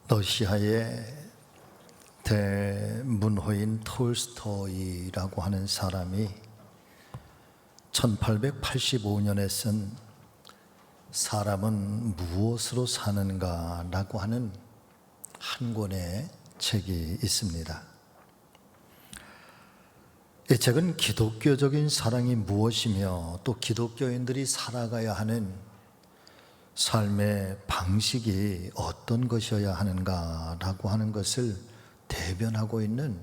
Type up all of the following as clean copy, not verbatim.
러시아의 대문호인 톨스토이라고 하는 사람이 1885년에 쓴 사람은 무엇으로 사는가 라고 하는 한 권의 책이 있습니다. 이 책은 기독교적인 사랑이 무엇이며 또 기독교인들이 살아가야 하는 삶의 방식이 어떤 것이어야 하는가라고 하는 것을 대변하고 있는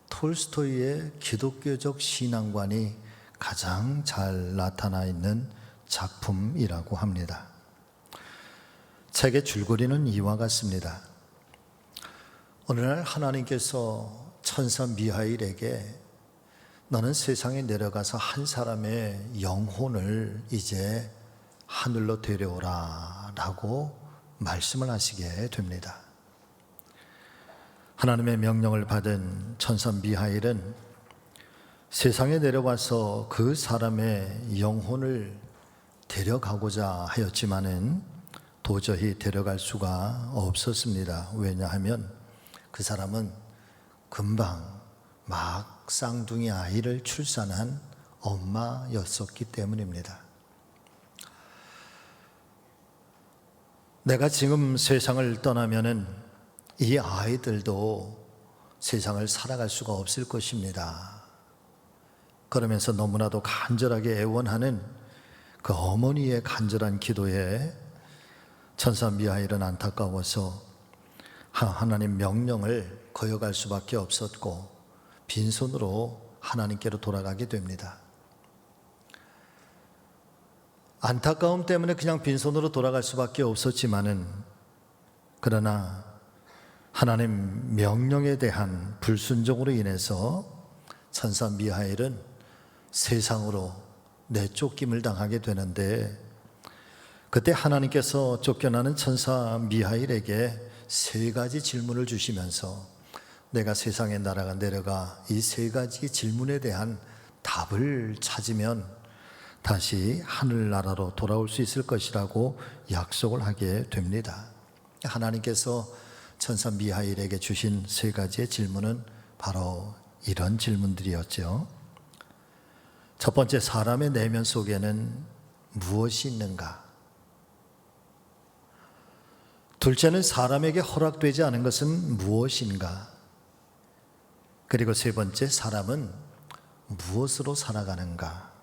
톨스토이의 기독교적 신앙관이 가장 잘 나타나 있는 작품이라고 합니다. 책의 줄거리는 이와 같습니다. 어느 날 하나님께서 천사 미하일에게 너는 세상에 내려가서 한 사람의 영혼을 이제 하늘로 데려오라 라고 말씀을 하시게 됩니다. 하나님의 명령을 받은 천사 미하일은 세상에 내려와서 그 사람의 영혼을 데려가고자 하였지만은 도저히 데려갈 수가 없었습니다. 왜냐하면 그 사람은 금방 막 쌍둥이 아이를 출산한 엄마였었기 때문입니다. 내가 지금 세상을 떠나면은 이 아이들도 세상을 살아갈 수가 없을 것입니다. 그러면서 너무나도 간절하게 애원하는 그 어머니의 간절한 기도에 천사 미하일은 안타까워서 하나님 명령을 거역할 수밖에 없었고 빈손으로 하나님께로 돌아가게 됩니다. 안타까움 때문에 그냥 빈손으로 돌아갈 수밖에 없었지만은 그러나 하나님 명령에 대한 불순종으로 인해서 천사 미하일은 세상으로 내쫓김을 당하게 되는데 그때 하나님께서 쫓겨나는 천사 미하일에게 세 가지 질문을 주시면서 내가 세상의 나라가 내려가 이 세 가지 질문에 대한 답을 찾으면 다시 하늘나라로 돌아올 수 있을 것이라고 약속을 하게 됩니다. 하나님께서 천사 미하일에게 주신 세 가지의 질문은 바로 이런 질문들이었죠. 첫 번째, 사람의 내면 속에는 무엇이 있는가? 둘째는 사람에게 허락되지 않은 것은 무엇인가? 그리고 세 번째, 사람은 무엇으로 살아가는가?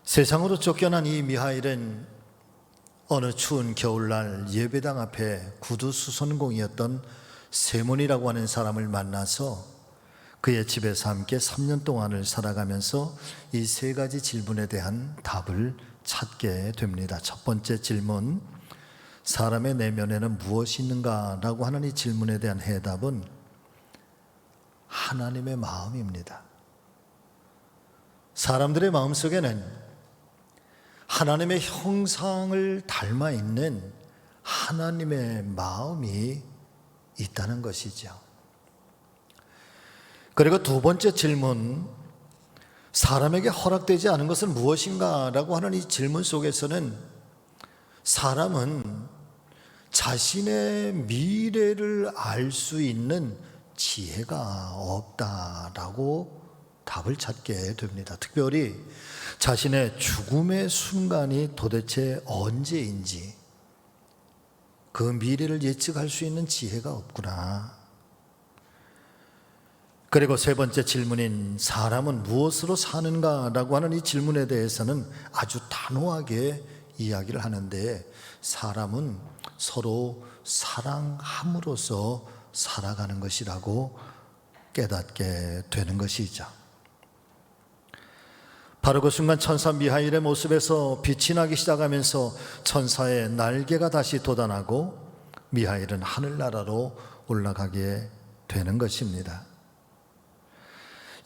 세상으로 쫓겨난 이 미하일은 어느 추운 겨울날 예배당 앞에 구두수선공이었던 세몬이라고 하는 사람을 만나서 그의 집에서 함께 3년 동안을 살아가면서 이 세 가지 질문에 대한 답을 찾게 됩니다. 첫 번째 질문, 사람의 내면에는 무엇이 있는가? 라고 하는 이 질문에 대한 해답은 하나님의 마음입니다. 사람들의 마음속에는 하나님의 형상을 닮아 있는 하나님의 마음이 있다는 것이죠. 그리고 두 번째 질문, 사람에게 허락되지 않은 것은 무엇인가? 라고 하는 이 질문 속에서는 사람은 자신의 미래를 알 수 있는 지혜가 없다라고 답을 찾게 됩니다. 특별히 자신의 죽음의 순간이 도대체 언제인지 그 미래를 예측할 수 있는 지혜가 없구나. 그리고 세 번째 질문인 사람은 무엇으로 사는가라고 하는 이 질문에 대해서는 아주 단호하게 이야기를 하는데 사람은 서로 사랑함으로써 살아가는 것이라고 깨닫게 되는 것이죠. 바로 그 순간 천사 미하일의 모습에서 빛이 나기 시작하면서 천사의 날개가 다시 돋아나고 미하일은 하늘나라로 올라가게 되는 것입니다.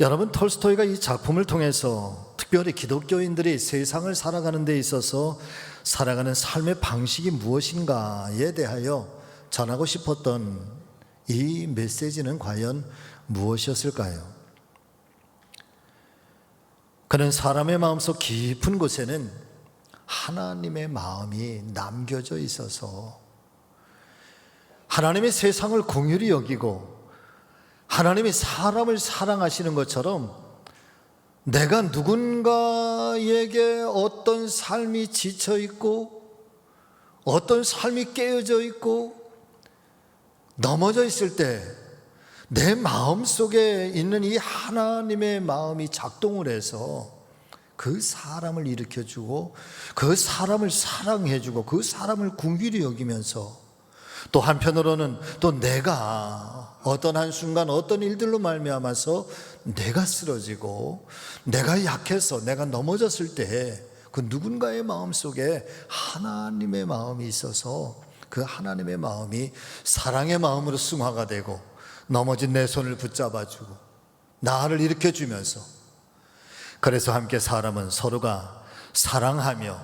여러분, 톨스토이가 이 작품을 통해서 특별히 기독교인들이 세상을 살아가는 데 있어서 살아가는 삶의 방식이 무엇인가에 대하여 전하고 싶었던 이 메시지는 과연 무엇이었을까요? 그는 사람의 마음속 깊은 곳에는 하나님의 마음이 남겨져 있어서 하나님의 세상을 긍휼히 여기고 하나님이 사람을 사랑하시는 것처럼 내가 누군가에게 어떤 삶이 지쳐 있고 어떤 삶이 깨어져 있고 넘어져 있을 때 내 마음속에 있는 이 하나님의 마음이 작동을 해서 그 사람을 일으켜주고 그 사람을 사랑해주고 그 사람을 긍휼히 여기면서 또 한편으로는 또 내가 어떤 한순간 어떤 일들로 말미암아서 내가 쓰러지고 내가 약해서 내가 넘어졌을 때 그 누군가의 마음속에 하나님의 마음이 있어서 그 하나님의 마음이 사랑의 마음으로 승화가 되고 넘어진 내 손을 붙잡아주고 나를 일으켜주면서, 그래서 함께 사람은 서로가 사랑하며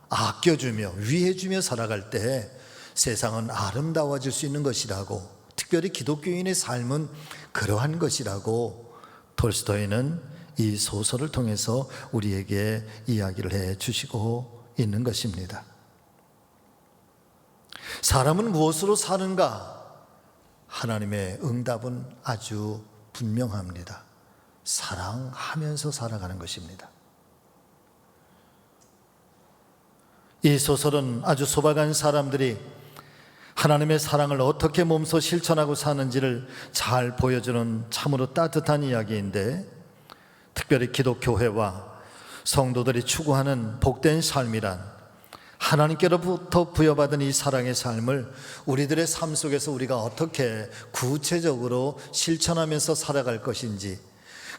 아껴주며 위해주며 살아갈 때 세상은 아름다워질 수 있는 것이라고, 특별히 기독교인의 삶은 그러한 것이라고 톨스토이는 이 소설을 통해서 우리에게 이야기를 해 주시고 있는 것입니다. 사람은 무엇으로 사는가? 하나님의 응답은 아주 분명합니다. 사랑하면서 살아가는 것입니다. 이 소설은 아주 소박한 사람들이 하나님의 사랑을 어떻게 몸소 실천하고 사는지를 잘 보여주는 참으로 따뜻한 이야기인데, 특별히 기독교회와 성도들이 추구하는 복된 삶이란 하나님께로부터 부여받은 이 사랑의 삶을 우리들의 삶 속에서 우리가 어떻게 구체적으로 실천하면서 살아갈 것인지,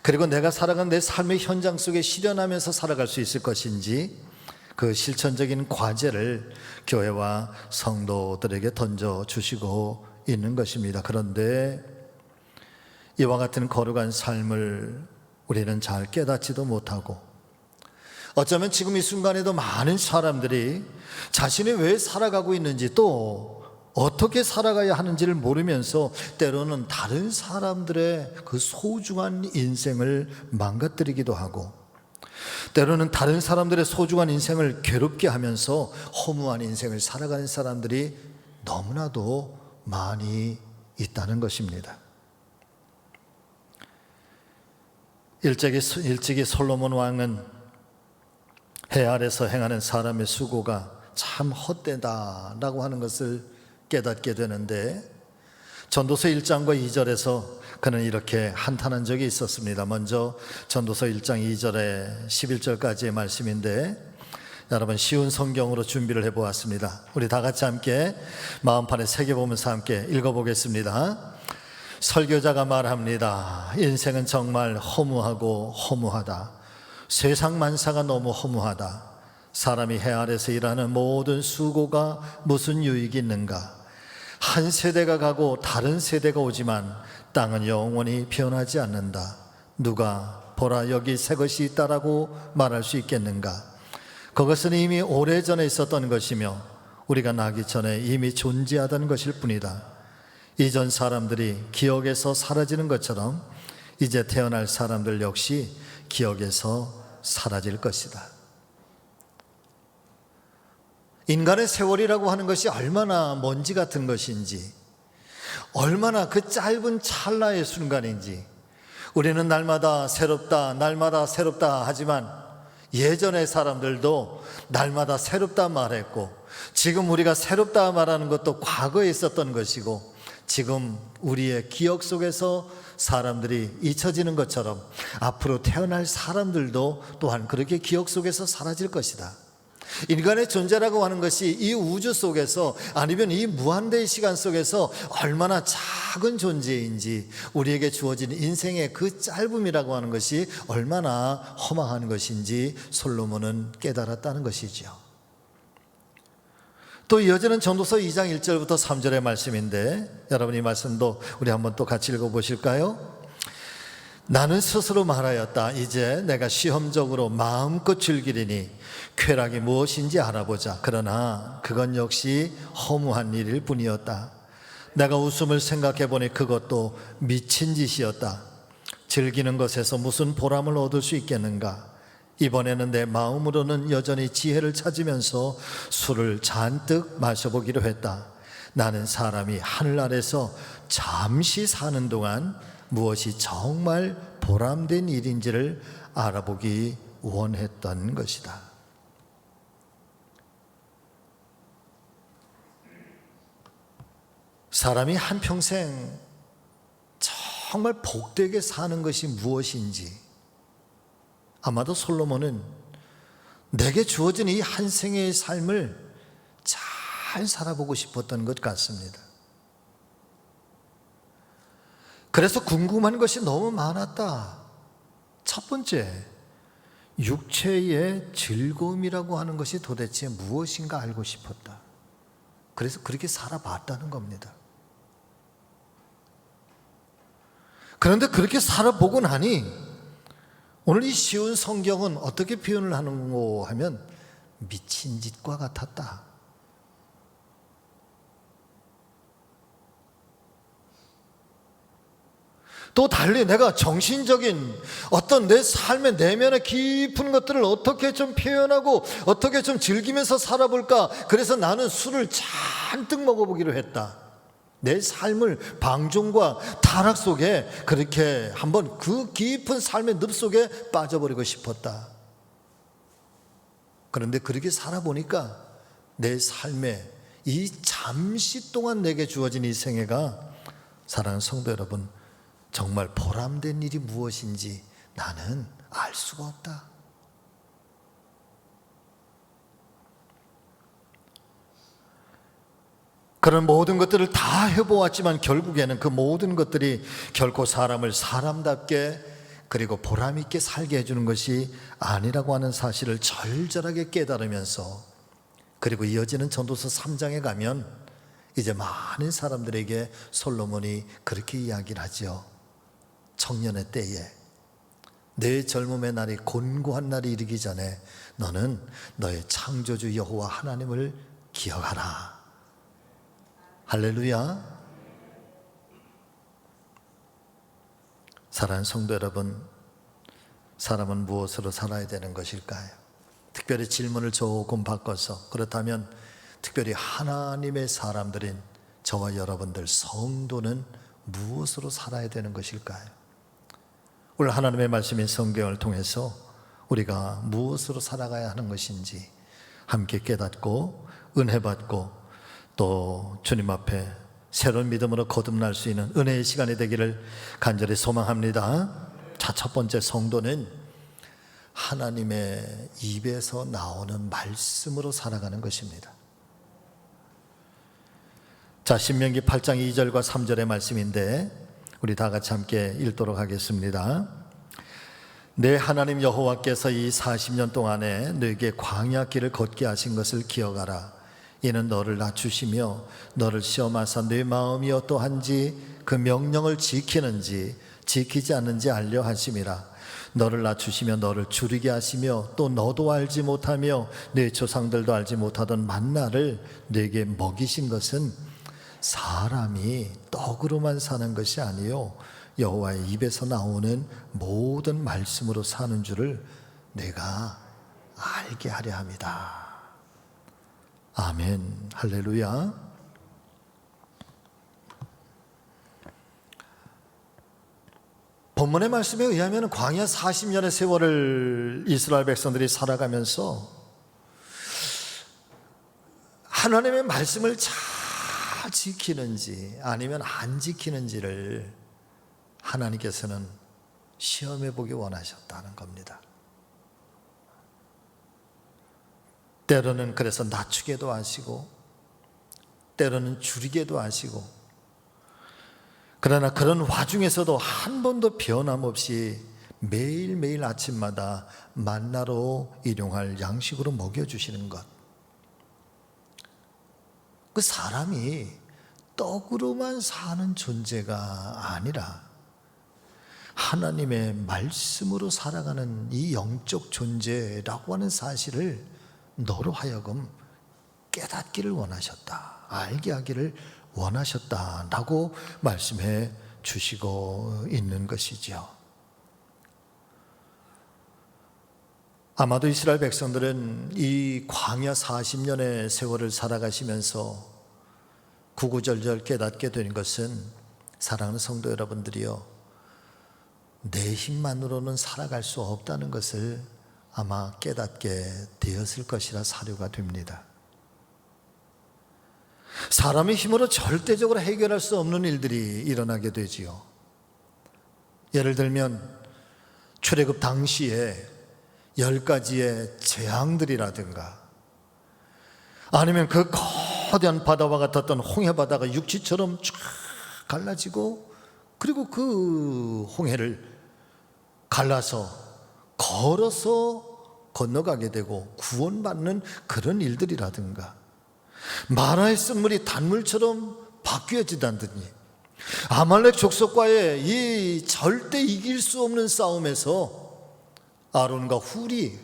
그리고 내가 살아간 내 삶의 현장 속에 실현하면서 살아갈 수 있을 것인지, 그 실천적인 과제를 교회와 성도들에게 던져주시고 있는 것입니다. 그런데 이와 같은 거룩한 삶을 우리는 잘 깨닫지도 못하고, 어쩌면 지금 이 순간에도 많은 사람들이 자신이 왜 살아가고 있는지 또 어떻게 살아가야 하는지를 모르면서 때로는 다른 사람들의 그 소중한 인생을 망가뜨리기도 하고, 때로는 다른 사람들의 소중한 인생을 괴롭게 하면서 허무한 인생을 살아가는 사람들이 너무나도 많이 있다는 것입니다. 일찍이 솔로몬 왕은 해 아래서 행하는 사람의 수고가 참 헛되다라고 하는 것을 깨닫게 되는데, 전도서 1장과 2절에서 그는 이렇게 한탄한 적이 있었습니다. 먼저 전도서 1장 2절에 11절까지의 말씀인데, 여러분 쉬운 성경으로 준비를 해보았습니다. 우리 다 같이 함께 마음판에 새겨보면서 함께 읽어보겠습니다. 설교자가 말합니다. 인생은 정말 허무하고 허무하다. 세상 만사가 너무 허무하다. 사람이 해 아래서 일하는 모든 수고가 무슨 유익이 있는가? 한 세대가 가고 다른 세대가 오지만 땅은 영원히 변하지 않는다. 누가 보라 여기 새 것이 있다라고 말할 수 있겠는가? 그것은 이미 오래전에 있었던 것이며 우리가 나기 전에 이미 존재하던 것일 뿐이다. 이전 사람들이 기억에서 사라지는 것처럼 이제 태어날 사람들 역시 기억에서 사라질 것이다. 인간의 세월이라고 하는 것이 얼마나 먼지 같은 것인지, 얼마나 그 짧은 찰나의 순간인지, 우리는 날마다 새롭다 하지만 예전의 사람들도 날마다 새롭다 말했고, 지금 우리가 새롭다 말하는 것도 과거에 있었던 것이고, 지금 우리의 기억 속에서 사람들이 잊혀지는 것처럼 앞으로 태어날 사람들도 또한 그렇게 기억 속에서 사라질 것이다. 인간의 존재라고 하는 것이 이 우주 속에서, 아니면 이 무한대의 시간 속에서 얼마나 작은 존재인지, 우리에게 주어진 인생의 그 짧음이라고 하는 것이 얼마나 허망한 것인지 솔로몬은 깨달았다는 것이죠. 또 이어지는 전도서 2장 1절부터 3절의 말씀인데, 여러분 이 말씀도 우리 한번 또 같이 읽어보실까요? 나는 스스로 말하였다. 이제 내가 시험적으로 마음껏 즐기리니 쾌락이 무엇인지 알아보자. 그러나 그건 역시 허무한 일일 뿐이었다. 내가 웃음을 생각해 보니 그것도 미친 짓이었다. 즐기는 것에서 무슨 보람을 얻을 수 있겠는가? 이번에는 내 마음으로는 여전히 지혜를 찾으면서 술을 잔뜩 마셔보기로 했다. 나는 사람이 하늘 아래서 잠시 사는 동안 무엇이 정말 보람된 일인지를 알아보기 원했던 것이다. 사람이 한평생 정말 복되게 사는 것이 무엇인지, 아마도 솔로몬은 내게 주어진 이 한 생의 삶을 잘 살아보고 싶었던 것 같습니다. 그래서 궁금한 것이 너무 많았다. 첫 번째, 육체의 즐거움이라고 하는 것이 도대체 무엇인가 알고 싶었다. 그래서 그렇게 살아봤다는 겁니다. 그런데 그렇게 살아보고 나니 오늘 이 쉬운 성경은 어떻게 표현을 하는고 하면 미친 짓과 같았다. 또 달리 내가 정신적인 어떤 내 삶의 내면의 깊은 것들을 어떻게 좀 표현하고 어떻게 좀 즐기면서 살아볼까. 그래서 나는 술을 잔뜩 먹어보기로 했다. 내 삶을 방종과 타락 속에 그렇게 한번 그 깊은 삶의 늪 속에 빠져버리고 싶었다. 그런데 그렇게 살아보니까 내 삶에 이 잠시 동안 내게 주어진 이 생애가, 사랑하는 성도 여러분, 정말 보람된 일이 무엇인지 나는 알 수가 없다. 그런 모든 것들을 다 해보았지만 결국에는 그 모든 것들이 결코 사람을 사람답게 그리고 보람있게 살게 해주는 것이 아니라고 하는 사실을 절절하게 깨달으면서, 그리고 이어지는 전도서 3장에 가면 이제 많은 사람들에게 솔로몬이 그렇게 이야기를 하죠. 청년의 때에, 내 젊음의 날이 곤고한 날이 이르기 전에 너는 너의 창조주 여호와 하나님을 기억하라. 할렐루야. 사랑하는 성도 여러분, 사람은 무엇으로 살아야 되는 것일까요? 특별히 질문을 조금 바꿔서, 그렇다면 특별히 하나님의 사람들인 저와 여러분들 성도는 무엇으로 살아야 되는 것일까요? 오늘 하나님의 말씀인 성경을 통해서 우리가 무엇으로 살아가야 하는 것인지 함께 깨닫고 은혜 받고 또 주님 앞에 새로운 믿음으로 거듭날 수 있는 은혜의 시간이 되기를 간절히 소망합니다. 자, 첫 번째, 성도는 하나님의 입에서 나오는 말씀으로 살아가는 것입니다. 자, 신명기 8장 2절과 3절의 말씀인데 우리 다 같이 함께 읽도록 하겠습니다. 내 하나님 여호와께서 이 40년 동안에 너에게 광야 길을 걷게 하신 것을 기억하라. 이는 너를 낮추시며 너를 시험하사 네 마음이 어떠한지 그 명령을 지키는지 지키지 않는지 알려 하심이라. 너를 낮추시며 너를 줄이게 하시며 또 너도 알지 못하며 네 조상들도 알지 못하던 만나를 네게 먹이신 것은 사람이 떡으로만 사는 것이 아니요 여호와의 입에서 나오는 모든 말씀으로 사는 줄을 내가 알게 하려 합니다. 아멘. 할렐루야. 본문의 말씀에 의하면 광야 40년의 세월을 이스라엘 백성들이 살아가면서 하나님의 말씀을 잘 지키는지 아니면 안 지키는지를 하나님께서는 시험해 보기 원하셨다는 겁니다. 때로는 그래서 낮추게도 하시고 때로는 줄이게도 하시고, 그러나 그런 와중에서도 한 번도 변함없이 매일매일 아침마다 만나로 일용할 양식으로 먹여주시는 것, 그 사람이 떡으로만 사는 존재가 아니라 하나님의 말씀으로 살아가는 이 영적 존재라고 하는 사실을 너로 하여금 깨닫기를 원하셨다, 알게 하기를 원하셨다라고 말씀해 주시고 있는 것이죠. 아마도 이스라엘 백성들은 이 광야 40년의 세월을 살아가시면서 구구절절 깨닫게 되는 것은, 사랑하는 성도 여러분들이요, 내 힘만으로는 살아갈 수 없다는 것을 아마 깨닫게 되었을 것이라 사료가 됩니다. 사람의 힘으로 절대적으로 해결할 수 없는 일들이 일어나게 되지요. 예를 들면 출애굽 당시에 10가지의 재앙들이라든가, 아니면 그 거대한 바다와 같았던 홍해바다가 육지처럼 쫙 갈라지고, 그리고 그 홍해를 갈라서 걸어서 건너가게 되고 구원받는 그런 일들이라든가, 마라의 쓴물이 단물처럼 바뀌어지다든지, 아말렉 족속과의 이 절대 이길 수 없는 싸움에서 아론과 훌이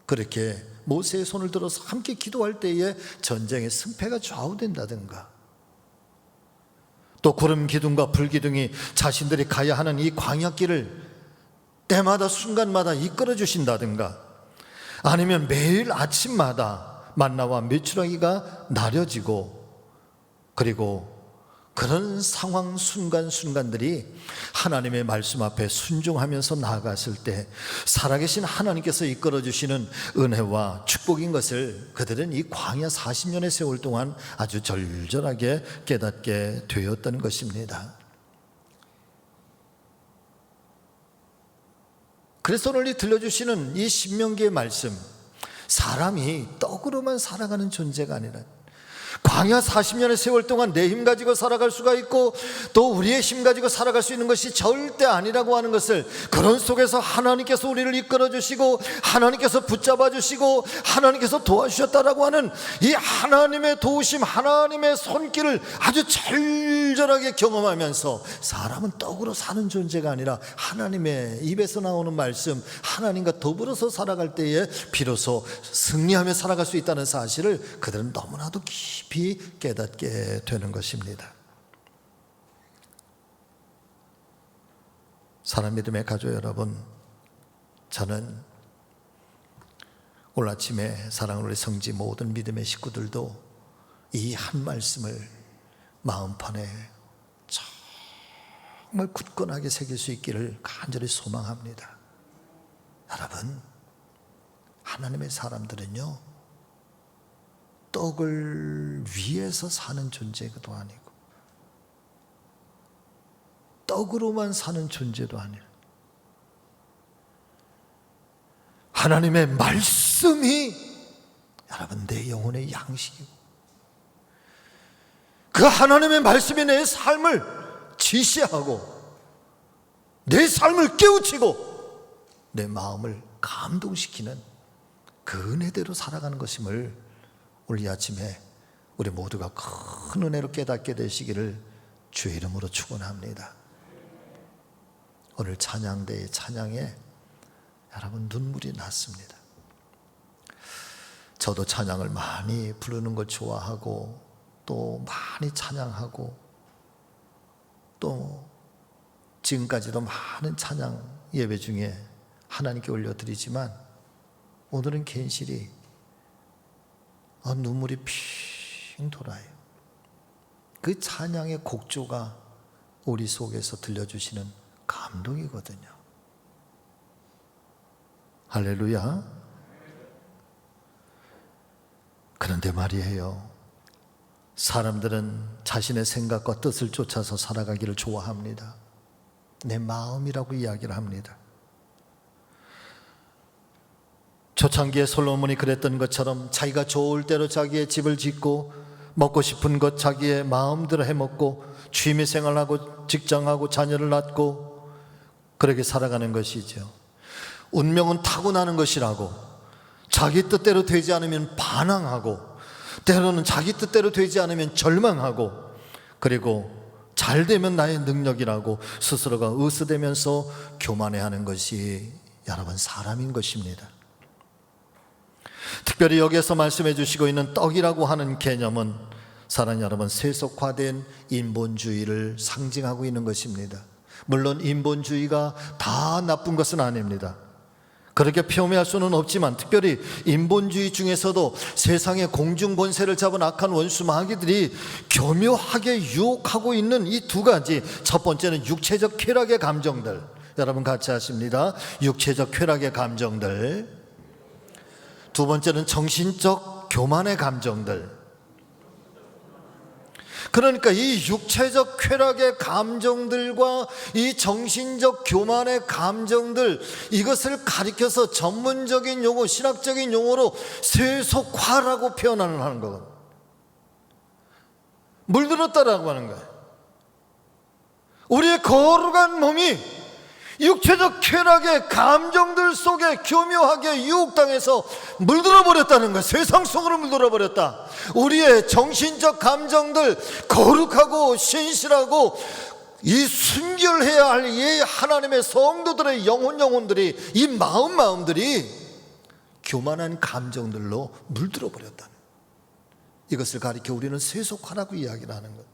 그렇게 모세의 손을 들어서 함께 기도할 때에 전쟁의 승패가 좌우된다든가, 또 구름 기둥과 불 기둥이 자신들이 가야 하는 이 광야길을 때마다 순간마다 이끌어 주신다든가, 아니면 매일 아침마다 만나와 메추라기가 나려지고, 그리고 그런 상황 순간순간들이 하나님의 말씀 앞에 순종하면서 나아갔을 때 살아계신 하나님께서 이끌어 주시는 은혜와 축복인 것을 그들은 이 광야 40년의 세월 동안 아주 절절하게 깨닫게 되었던 것입니다. 그래서 오늘 들려주시는 이 신명기의 말씀, 사람이 떡으로만 살아가는 존재가 아니라 광야 40년의 세월 동안 내 힘 가지고 살아갈 수가 있고, 또 우리의 힘 가지고 살아갈 수 있는 것이 절대 아니라고 하는 것을, 그런 속에서 하나님께서 우리를 이끌어 주시고 하나님께서 붙잡아 주시고 하나님께서 도와주셨다라고 하는 이 하나님의 도우심, 하나님의 손길을 아주 절절하게 경험하면서, 사람은 떡으로 사는 존재가 아니라 하나님의 입에서 나오는 말씀, 하나님과 더불어서 살아갈 때에 비로소 승리하며 살아갈 수 있다는 사실을 그들은 너무나도 깊이 깨닫게 되는 것입니다. 사랑 믿음의 가족 여러분, 저는 오늘 아침에 사랑하는 우리 성지 모든 믿음의 식구들도 이 한 말씀을 마음판에 정말 굳건하게 새길 수 있기를 간절히 소망합니다. 여러분, 하나님의 사람들은요, 떡을 위해서 사는 존재도 아니고 떡으로만 사는 존재도 아니라 하나님의 말씀이 여러분 내 영혼의 양식이고, 그 하나님의 말씀이 내 삶을 지시하고 내 삶을 깨우치고 내 마음을 감동시키는 그 은혜대로 살아가는 것임을 오늘 이 아침에 우리 모두가 큰 은혜로 깨닫게 되시기를 주의 이름으로 축원합니다. 오늘 찬양대의 찬양에 여러분 눈물이 났습니다. 저도 찬양을 많이 부르는 걸 좋아하고, 또 많이 찬양하고, 또 지금까지도 많은 찬양 예배 중에 하나님께 올려드리지만, 오늘은 괜시리 눈물이 핑 돌아요. 그 찬양의 곡조가 우리 속에서 들려주시는 감동이거든요. 할렐루야. 그런데 말이에요, 사람들은 자신의 생각과 뜻을 쫓아서 살아가기를 좋아합니다. 내 마음이라고 이야기를 합니다. 초창기에 솔로몬이 그랬던 것처럼 자기가 좋을 대로 자기의 집을 짓고 먹고 싶은 것 자기의 마음대로 해먹고 취미 생활하고 직장하고 자녀를 낳고 그렇게 살아가는 것이죠. 운명은 타고나는 것이라고, 자기 뜻대로 되지 않으면 반항하고, 때로는 자기 뜻대로 되지 않으면 절망하고, 그리고 잘 되면 나의 능력이라고 스스로가 으스대면서 교만해하는 것이 여러분 사람인 것입니다. 특별히 여기에서 말씀해 주시고 있는 떡이라고 하는 개념은 사랑하는 여러분, 세속화된 인본주의를 상징하고 있는 것입니다. 물론 인본주의가 다 나쁜 것은 아닙니다. 그렇게 표현할 수는 없지만 특별히 인본주의 중에서도 세상의 공중 권세를 잡은 악한 원수 마귀들이 교묘하게 유혹하고 있는 이 두 가지, 첫 번째는 육체적 쾌락의 감정들, 여러분 같이 하십니다. 육체적 쾌락의 감정들. 두 번째는 정신적 교만의 감정들. 그러니까 이 육체적 쾌락의 감정들과 이 정신적 교만의 감정들, 이것을 가리켜서 전문적인 용어, 신학적인 용어로 세속화라고 표현하는 거거든요. 물들었다라고 하는 거예요. 우리의 거룩한 몸이 육체적 쾌락의 감정들 속에 교묘하게 유혹당해서 물들어 버렸다는 거예요. 세상 속으로 물들어 버렸다. 우리의 정신적 감정들, 거룩하고 신실하고 이 순결해야 할 이 하나님의 성도들의 영혼들이, 이 마음들이 교만한 감정들로 물들어 버렸다는, 이것을 가리켜 우리는 세속화라고 이야기를 하는 거예요.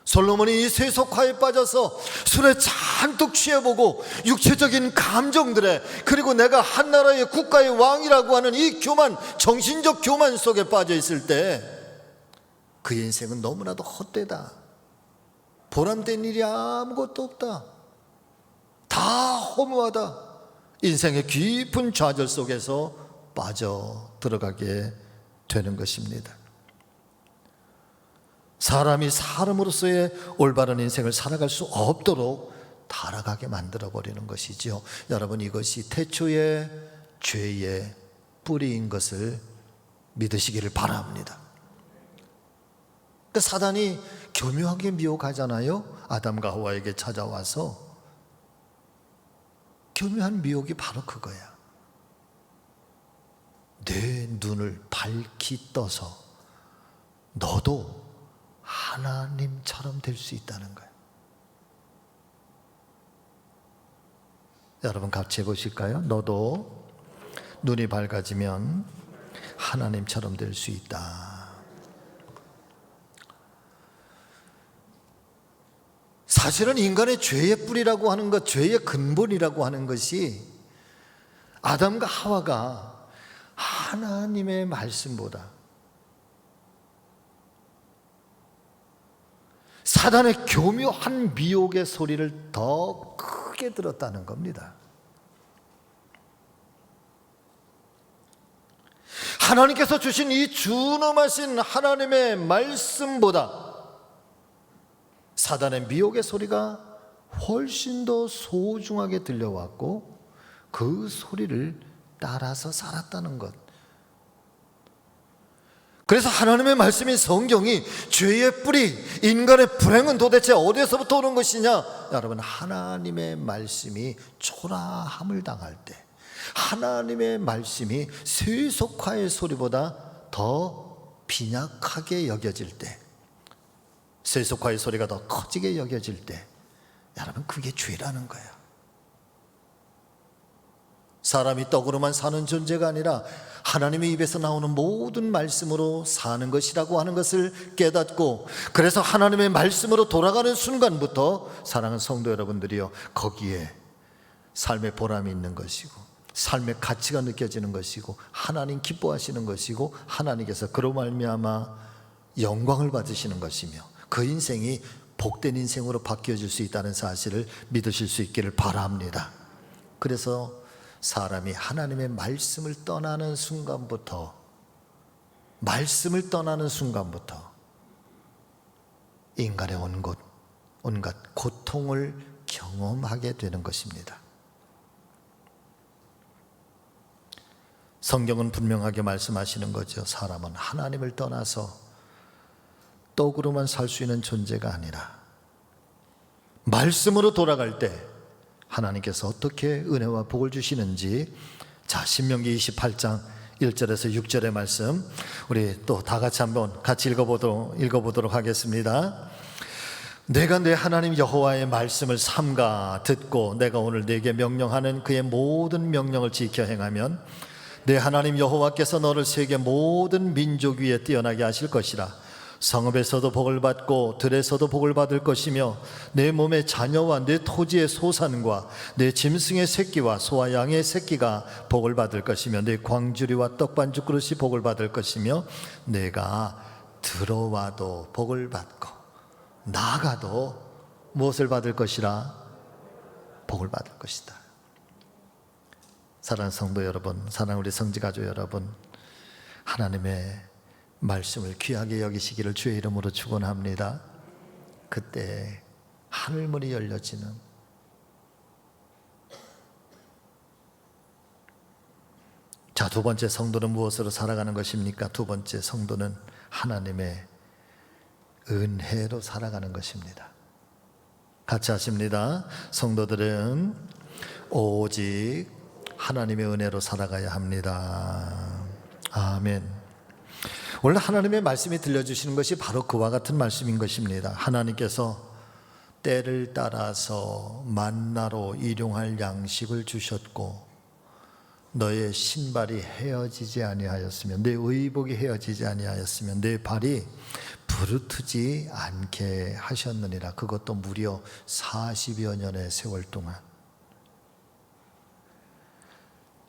솔로몬이 이 세속화에 빠져서 술에 잔뜩 취해보고 육체적인 감정들에, 그리고 내가 한 나라의 국가의 왕이라고 하는 이 교만, 정신적 교만 속에 빠져 있을 때 그의 인생은 너무나도 헛되다, 보람된 일이 아무것도 없다, 다 허무하다, 인생의 깊은 좌절 속에서 빠져 들어가게 되는 것입니다. 사람이 사람으로서의 올바른 인생을 살아갈 수 없도록 타락하게 만들어버리는 것이죠. 여러분, 이것이 태초의 죄의 뿌리인 것을 믿으시기를 바랍니다. 그러니까 사단이 교묘하게 미혹하잖아요. 아담과 하와에게 찾아와서 교묘한 미혹이 바로 그거야. 내 눈을 밝히 떠서 너도 하나님처럼 될 수 있다는 거예요. 여러분 같이 해보실까요? 너도 눈이 밝아지면 하나님처럼 될 수 있다. 사실은 인간의 죄의 뿌리라고 하는 것, 죄의 근본이라고 하는 것이 아담과 하와가 하나님의 말씀보다 사단의 교묘한 미혹의 소리를 더 크게 들었다는 겁니다. 하나님께서 주신 이 준엄하신 하나님의 말씀보다 사단의 미혹의 소리가 훨씬 더 소중하게 들려왔고 그 소리를 따라서 살았다는 것. 그래서 하나님의 말씀인 성경이 죄의 뿌리, 인간의 불행은 도대체 어디에서부터 오는 것이냐? 여러분, 하나님의 말씀이 초라함을 당할 때, 하나님의 말씀이 세속화의 소리보다 더 빈약하게 여겨질 때, 세속화의 소리가 더 커지게 여겨질 때, 여러분, 그게 죄라는 거예요. 사람이 떡으로만 사는 존재가 아니라 하나님의 입에서 나오는 모든 말씀으로 사는 것이라고 하는 것을 깨닫고, 그래서 하나님의 말씀으로 돌아가는 순간부터 사랑하는 성도 여러분들이요, 거기에 삶의 보람이 있는 것이고 삶의 가치가 느껴지는 것이고 하나님 기뻐하시는 것이고 하나님께서 그로 말미암아 영광을 받으시는 것이며 그 인생이 복된 인생으로 바뀌어질 수 있다는 사실을 믿으실 수 있기를 바랍니다. 그래서 사람이 하나님의 말씀을 떠나는 순간부터 인간의 온갖 고통을 경험하게 되는 것입니다. 성경은 분명하게 말씀하시는 거죠. 사람은 하나님을 떠나서 떡으로만 살 수 있는 존재가 아니라 말씀으로 돌아갈 때 하나님께서 어떻게 은혜와 복을 주시는지, 자, 신명기 28장 1절에서 6절의 말씀 우리 또 다 같이 한번 같이 읽어보도록 하겠습니다. 내가 내 하나님 여호와의 말씀을 삼가 듣고 내가 오늘 네게 명령하는 그의 모든 명령을 지켜 행하면 내 하나님 여호와께서 너를 세계 모든 민족 위에 뛰어나게 하실 것이라. 성읍에서도 복을 받고 들에서도 복을 받을 것이며 내 몸의 자녀와 내 토지의 소산과 내 짐승의 새끼와 소와 양의 새끼가 복을 받을 것이며 내 광주리와 떡반죽 그릇이 복을 받을 것이며 내가 들어와도 복을 받고 나가도 무엇을 받을 것이라? 복을 받을 것이다. 사랑하는 성도 여러분, 사랑하는 우리 성지가족 여러분, 하나님의 말씀을 귀하게 여기시기를 주의 이름으로 축원합니다. 그때 하늘문이 열려지는, 자, 두 번째 성도는 무엇으로 살아가는 것입니까? 두 번째 성도는 하나님의 은혜로 살아가는 것입니다. 같이 하십니다. 성도들은 오직 하나님의 은혜로 살아가야 합니다. 아멘. 원래 하나님의 말씀이 들려주시는 것이 바로 그와 같은 말씀인 것입니다. 하나님께서 때를 따라서 만나로 일용할 양식을 주셨고 너의 신발이 헤어지지 아니하였으며 내 의복이 헤어지지 아니하였으며 내 발이 부르트지 않게 하셨느니라. 그것도 무려 40여 년의 세월 동안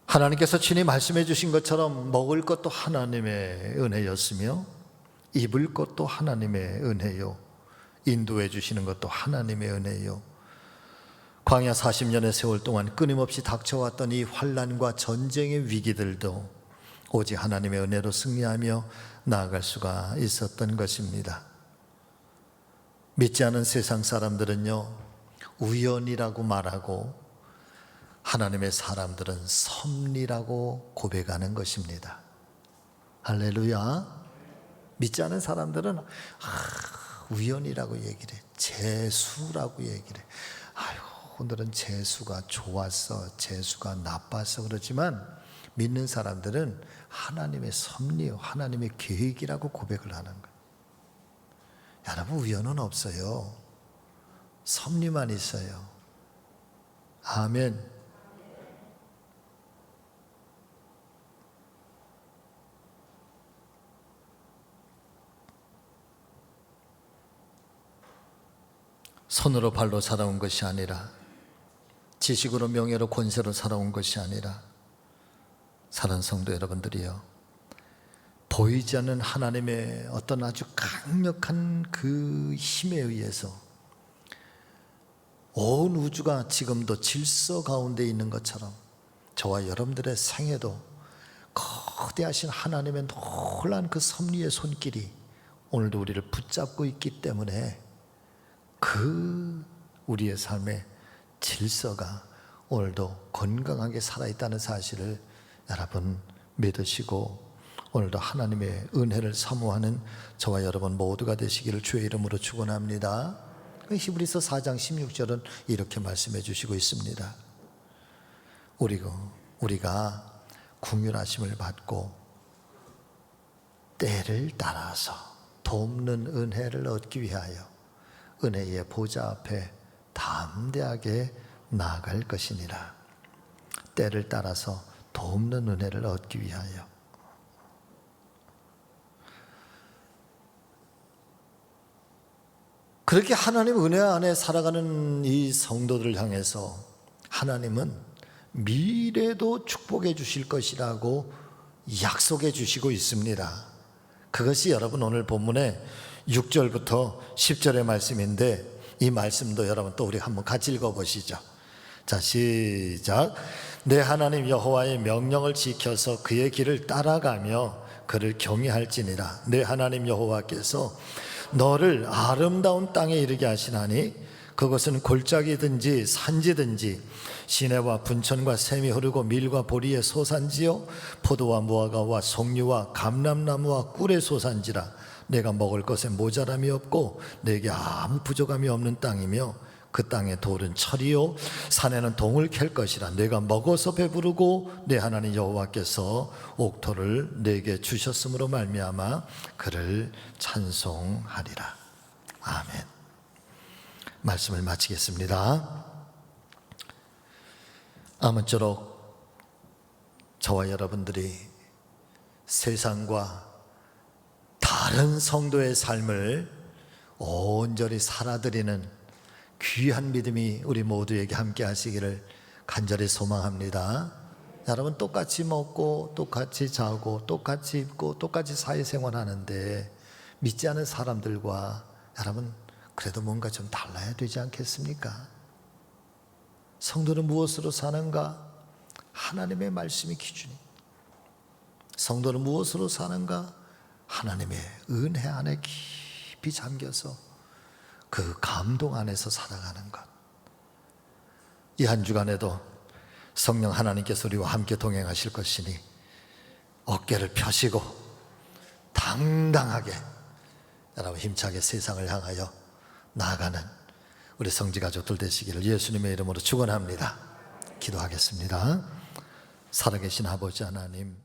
하나님께서 친히 말씀해 주신 것처럼 먹을 것도 하나님의 은혜였으며 입을 것도 하나님의 은혜요, 인도해 주시는 것도 하나님의 은혜요, 광야 40년의 세월 동안 끊임없이 닥쳐왔던 이 환난과 전쟁의 위기들도 오직 하나님의 은혜로 승리하며 나아갈 수가 있었던 것입니다. 믿지 않은 세상 사람들은요, 우연이라고 말하고 하나님의 사람들은 섭리라고 고백하는 것입니다. 할렐루야. 믿지 않은 사람들은 우연이라고 얘기를 해, 재수라고 얘기를 해. 오늘은 재수가 좋았어, 재수가 나빴어. 그러지만 믿는 사람들은 하나님의 섭리요, 하나님의 계획이라고 고백을 하는 거예요. 여러분, 우연은 없어요. 섭리만 있어요. 아멘. 손으로 발로 살아온 것이 아니라, 지식으로 명예로 권세로 살아온 것이 아니라, 사랑하는 성도 여러분들이요, 보이지 않는 하나님의 어떤 아주 강력한 그 힘에 의해서 온 우주가 지금도 질서 가운데 있는 것처럼 저와 여러분들의 생애도 거대하신 하나님의 놀라운 그 섭리의 손길이 오늘도 우리를 붙잡고 있기 때문에 그 우리의 삶의 질서가 오늘도 건강하게 살아있다는 사실을 여러분 믿으시고 오늘도 하나님의 은혜를 사모하는 저와 여러분 모두가 되시기를 주의 이름으로 축원합니다. 히브리서 4장 16절은 이렇게 말씀해 주시고 있습니다. 우리가 긍휼하심을 받고 때를 따라서 돕는 은혜를 얻기 위하여 은혜의 보좌 앞에 담대하게 나아갈 것이니라. 때를 따라서 돕는 은혜를 얻기 위하여. 그렇게 하나님 은혜 안에 살아가는 이 성도들을 향해서 하나님은 미래도 축복해 주실 것이라고 약속해 주시고 있습니다. 그것이 여러분 오늘 본문의 6절부터 10절의 말씀인데, 이 말씀도 여러분 또 우리 한번 같이 읽어보시죠. 자, 시작. 내 하나님 여호와의 명령을 지켜서 그의 길을 따라가며 그를 경외할지니라. 내 하나님 여호와께서 너를 아름다운 땅에 이르게 하시나니 그것은 골짜기든지 산지든지 시내와 분천과 샘이 흐르고 밀과 보리의 소산지요 포도와 무화과와 석류와 감람나무와 꿀의 소산지라. 내가 먹을 것에 모자람이 없고 내게 아무 부족함이 없는 땅이며 그 땅의 돌은 철이요 산에는 동을 캘 것이라. 내가 먹어서 배부르고 내 하나님 여호와께서 옥토를 내게 주셨으므로 말미암아 그를 찬송하리라. 아멘. 말씀을 마치겠습니다. 아무쪼록 저와 여러분들이 세상과 다른 성도의 삶을 온전히 살아드리는 귀한 믿음이 우리 모두에게 함께 하시기를 간절히 소망합니다. 여러분, 똑같이 먹고 똑같이 자고 똑같이 입고 똑같이 사회생활 하는데 믿지 않은 사람들과 여러분 그래도 뭔가 좀 달라야 되지 않겠습니까? 성도는 무엇으로 사는가? 하나님의 말씀이 기준이. 성도는 무엇으로 사는가? 하나님의 은혜 안에 깊이 잠겨서 그 감동 안에서 살아가는 것. 이 한 주간에도 성령 하나님께서 우리와 함께 동행하실 것이니 어깨를 펴시고 당당하게 여러분 힘차게 세상을 향하여 나아가는 우리 성지가족들 되시기를 예수님의 이름으로 축원합니다. 기도하겠습니다. 살아계신 아버지 하나님,